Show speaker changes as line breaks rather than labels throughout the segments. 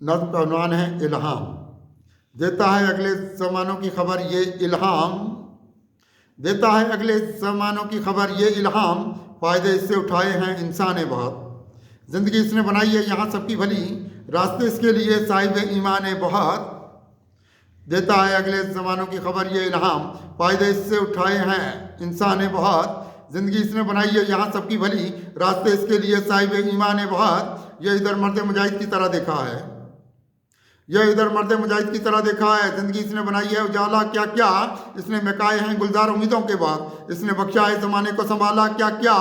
नज़्म का उन्वान है इल्हाम। देता है अगले ज़मानों की खबर ये इल्हाम, देता है अगले ज़मानों की खबर ये इल्हाम, फ़ायदे इससे उठाए हैं इंसान ने बहुत। ज़िंदगी इसने बनाई है यहाँ सबकी भली, रास्ते इसके लिए साहिब ईमान बहुत। देता है अगले ज़मानों की खबर ये इल्हाम, फ़ायदे इससे उठाए हैं इंसान ने बहुत। ज़िंदगी इसने बनाई है यहाँ सबकी भली, रास्ते इसके लिए साहिब ईमान बहुत। ये इधर मर्द मुजाहिद की तरह देखा है, यह इधर मर्द मुजाहिद की तरह देखा है। ज़िंदगी इसने बनाई है उजाला क्या क्या, इसने मकाए हैं गुलजार उम्मीदों के बाद। इसने बख्शा है ज़माने को संभाला क्या क्या।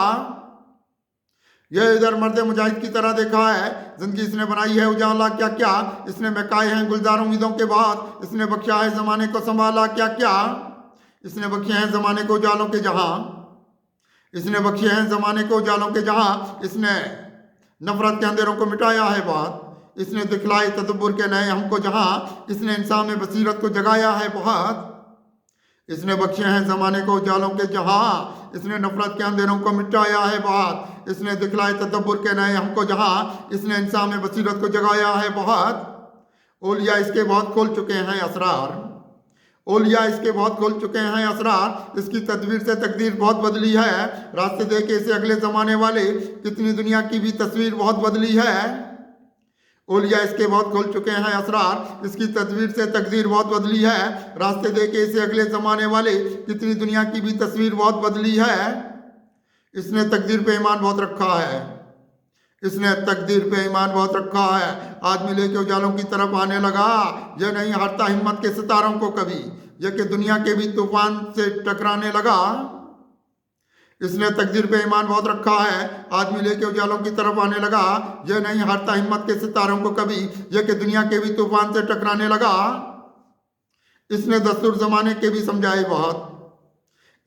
यह इधर मर्द मुजाहिद की तरह देखा है। ज़िंदगी इसने बनाई है उजाला क्या क्या, इसने मकाए हैं गुलजार उम्मीदों के बाद। इसने बख्शा है ज़माने को संभाला क्या क्या। इसने बख्शे हैं ज़माने को उजालों के जहाँ, इसने बख्शे हैं ज़माने को उजालों के जहाँ। इसने नफ़रत के अंधेरों को मिटाया है बात, इसने दिखलाए तदब्बुर के नए हमको जहाँ। इसने इंसान में बसीरत को जगाया है बहुत, इसने बख्शे हैं ज़माने को उजालों के जहाँ। इसने नफ़रत के अंधेरों को मिटाया है बात, इसने दिखलाए तदब्बुर के नए हमको जहाँ। इसने इंसान में बसीरत को जगाया है बहुत। ओलिया इसके बहुत खोल चुके हैं असरार, ओलिया इसके बहुत खोल चुके हैं असरार। इसकी तदबीर से तकदीर बहुत बदली है, रास्ते देखे इसे अगले ज़माने वाले, कितनी दुनिया की भी तस्वीर बहुत बदली है। ओलिया इसके बहुत खोल चुके हैं असरार, इसकी तदबीर से तकदीर बहुत बदली है। रास्ते देखे इसे अगले ज़माने वाले, कितनी दुनिया की भी तस्वीर बहुत बदली है। इसने तकदीर पे ईमान बहुत रखा है, इसने तकदीर पे ईमान बहुत रखा है। आदमी लेके उजालों की तरफ आने लगा, यह नहीं हारता हिम्मत के सितारों को कभी, यह कि दुनिया के भी तूफान से टकराने लगा। इसने तकदीर पे ईमान बहुत रखा है, आदमी लेके उजालों की तरफ आने लगा। यह नहीं हारता हिम्मत के सितारों को कभी, यह कि दुनिया के भी तूफान से टकराने लगा। इसने दस्तूर ज़माने के भी समझाए बहुत,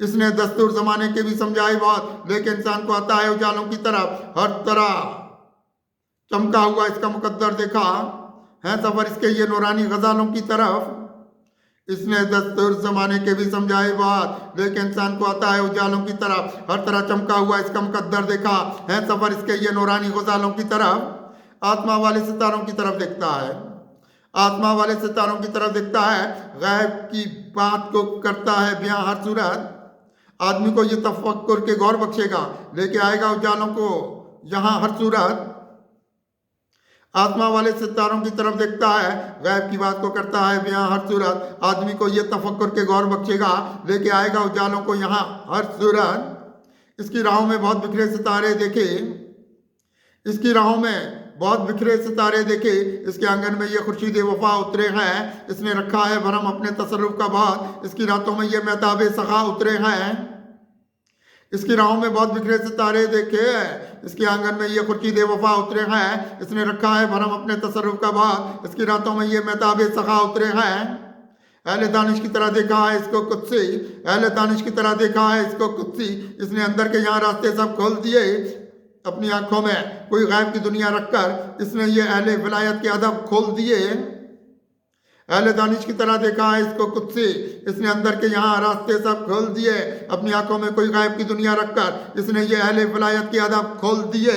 इसने दस्तूर ज़माने के भी समझाए बहुत। लेकिन इंसान को आता है उजालों की तरफ, हर तरह चमका हुआ इसका मुकद्दर देखा है सफ़र इसके ये नूरानी गज़ालों की तरफ। इसने दस्तूर ज़माने के भी समझाए बात, लेकिन इंसान को आता है उजालों की तरफ, हर तरह चमका हुआ इसका मुकद्दर देखा है सफ़र इसके ये नूरानी गज़ालों की तरफ। आत्मा वाले सितारों की तरफ देखता है, आत्मा वाले सितारों की तरफ देखता है। गैब की बात को करता है बयां हर सूरत, आदमी को ये तफक्कुर के गौर बख्शेगा, लेके आएगा उजालों को यहाँ हर सूरत। आत्मा वाले सितारों की तरफ देखता है, गैब की बात को करता है बयां हर सूरत, आदमी को ये तफक्कुर के गौर बख्शेगा, लेके आएगा उजालों को यहाँ हर सूरत। इसकी राहों में बहुत बिखरे सितारे देखे, इसकी राहों में बहुत बिखरे सितारे देखे। इसके आंगन में ये खुर्शीद वफा उतरे हैं, इसने रखा है भरम अपने तसर्रुफ का बात। इसकी रातों में ये महताब सखा उतरे हैं, इसकी राहों में बहुत बिखरे सितारे देखे। इसके आंगन में ये खुर्शीद वफा उतरे हैं, इसने रखा है भरम अपने तसर्रुफ का बात। इसकी रातों में ये महताब सखा उतरे हैं। अहले दानिश की तरह देखा है इसको कुत्सी, अहले दानिश की तरह देखा है इसको कुत्सी। इसने अंदर के यहाँ रास्ते सब खोल दिए, अपनी आंखों में कोई गैब की दुनिया रखकर इसने ये अहले विलायत के अदब खोल दिए। अहले दानिश की तरह देखा है इसको कुत्सी, इसने अंदर के यहाँ रास्ते सब खोल दिए, अपनी आंखों में कोई गैब की दुनिया रखकर इसने ये अहले विलायत के अदब खोल दिए।